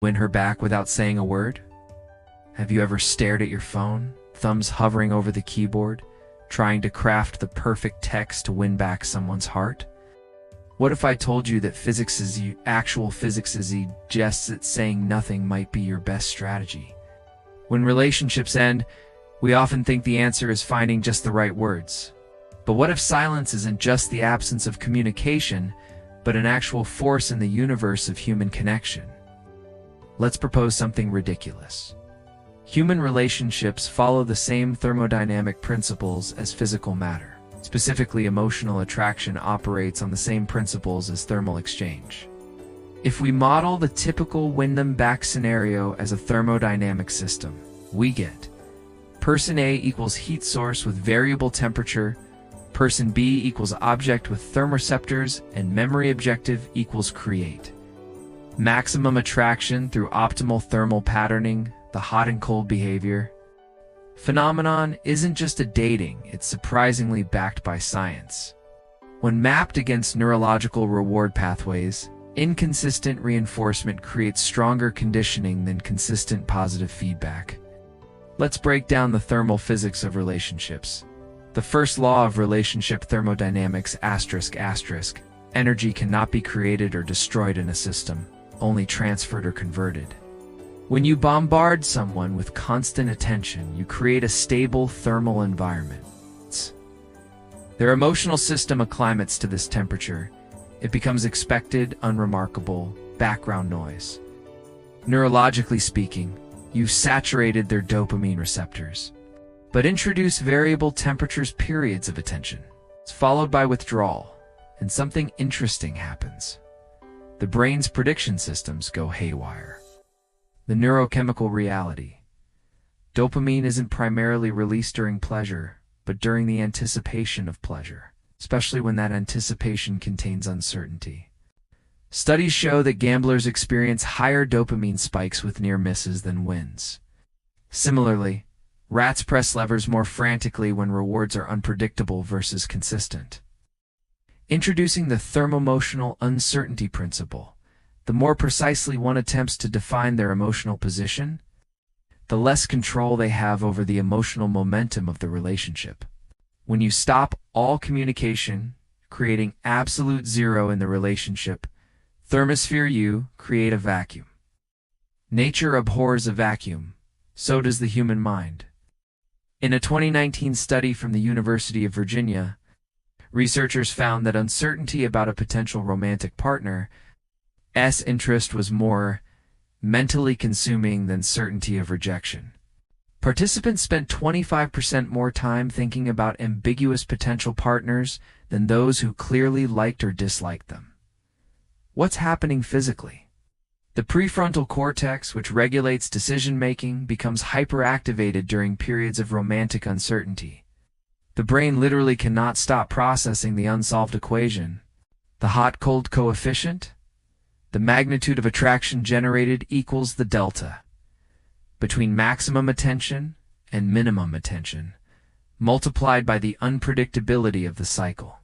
Win her back without saying a word? Have you ever stared at your phone, thumbs hovering over the keyboard, trying to craft the perfect text to win back someone's heart? What if I told you that actual physics suggests that saying nothing might be your best strategy? When relationships end, we often think the answer is finding just the right words. But what if silence isn't just the absence of communication, but an actual force in the universe of human connection? Let's propose something ridiculous. Human relationships follow the same thermodynamic principles as physical matter. Specifically, emotional attraction operates on the same principles as thermal exchange. If we model the typical win-them-back scenario as a thermodynamic system, we get person A equals heat source with variable temperature, person B equals object with thermoreceptors, and memory objective equals create. Maximum attraction through optimal thermal patterning, the hot and cold behavior phenomenon isn't just a dating, it's surprisingly backed by science. When mapped against neurological reward pathways, inconsistent reinforcement creates stronger conditioning than consistent positive feedback. Let's break down the thermal physics of relationships. The first law of relationship thermodynamics ***, energy cannot be created or destroyed in a system, only transferred or converted. When you bombard someone with constant attention, you create a stable thermal environment. Their emotional system acclimates to this temperature. It becomes expected, unremarkable, background noise. Neurologically speaking, you've saturated their dopamine receptors. But introduce variable temperatures periods of attention. It's followed by withdrawal, and something interesting happens. The brain's prediction systems go haywire. The neurochemical reality. Dopamine isn't primarily released during pleasure, but during the anticipation of pleasure, especially when that anticipation contains uncertainty. Studies show that gamblers experience higher dopamine spikes with near misses than wins. Similarly, rats press levers more frantically when rewards are unpredictable versus consistent. Introducing the thermoemotional uncertainty principle. The more precisely one attempts to define their emotional position, the less control they have over the emotional momentum of the relationship. When you stop all communication, creating absolute zero in the relationship, thermosphere you create a vacuum. Nature abhors a vacuum, so does the human mind. In a 2019 study from the University of Virginia, researchers found that uncertainty about a potential romantic partner's interest was more mentally consuming than certainty of rejection. Participants spent 25% more time thinking about ambiguous potential partners than those who clearly liked or disliked them. What's happening physically? The prefrontal cortex, which regulates decision-making, becomes hyperactivated during periods of romantic uncertainty. The brain literally cannot stop processing the unsolved equation. The hot-cold coefficient? The magnitude of attraction generated equals the delta between maximum attention and minimum attention, multiplied by the unpredictability of the cycle.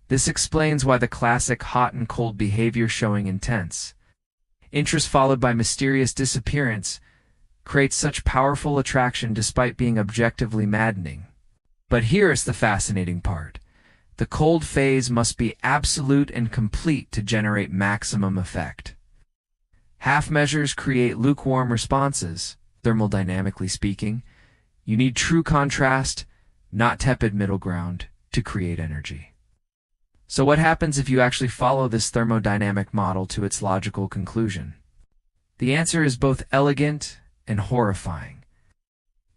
This explains why the classic hot and cold behavior showing intense interest followed by mysterious disappearance creates such powerful attraction despite being objectively maddening. But here's the fascinating part. The cold phase must be absolute and complete to generate maximum effect. Half measures create lukewarm responses, thermodynamically speaking. You need true contrast, not tepid middle ground, to create energy. So what happens if you actually follow this thermodynamic model to its logical conclusion? The answer is both elegant and horrifying.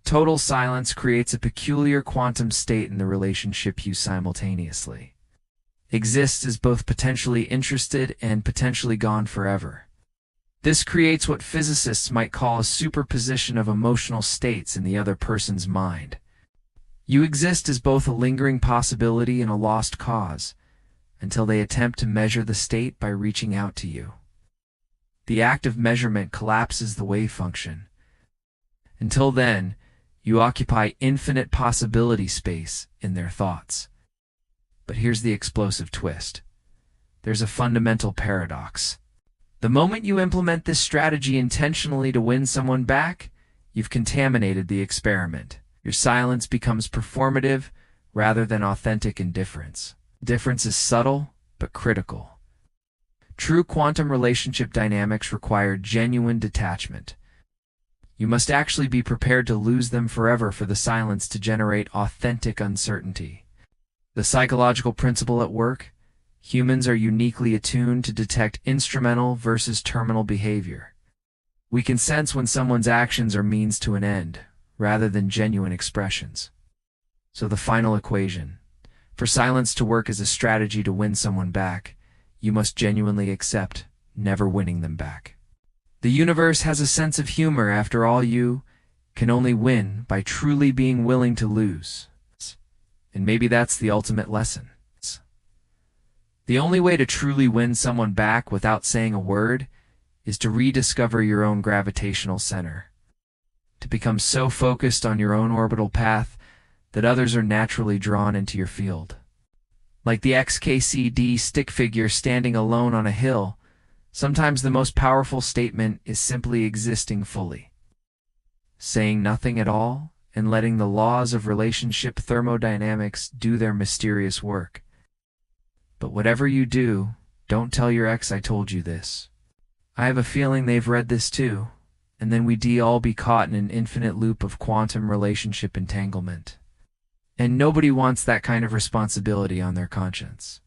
Total silence creates a peculiar quantum state in the relationship you simultaneously exist as both potentially interested and potentially gone forever. This creates what physicists might call a superposition of emotional states in the other person's mind. You exist as both a lingering possibility and a lost cause, until they attempt to measure the state by reaching out to you. The act of measurement collapses the wave function. Until then, you occupy infinite possibility space in their thoughts. But here's the explosive twist. There's a fundamental paradox. The moment you implement this strategy intentionally to win someone back, you've contaminated the experiment. Your silence becomes performative rather than authentic indifference. Difference is subtle but critical. True quantum relationship dynamics require genuine detachment. You must actually be prepared to lose them forever for the silence to generate authentic uncertainty. The psychological principle at work: humans are uniquely attuned to detect instrumental versus terminal behavior. We can sense when someone's actions are means to an end, rather than genuine expressions. So the final equation: for silence to work as a strategy to win someone back, you must genuinely accept never winning them back. The universe has a sense of humor. After all, you can only win by truly being willing to lose. And maybe that's the ultimate lesson. The only way to truly win someone back without saying a word is to rediscover your own gravitational center. To become so focused on your own orbital path that others are naturally drawn into your field. Like the XKCD stick figure standing alone on a hill, sometimes the most powerful statement is simply existing fully. Saying nothing at all and letting the laws of relationship thermodynamics do their mysterious work. But whatever you do, don't tell your ex I told you this. I have a feeling they've read this too, and then we'd all be caught in an infinite loop of quantum relationship entanglement. And nobody wants that kind of responsibility on their conscience.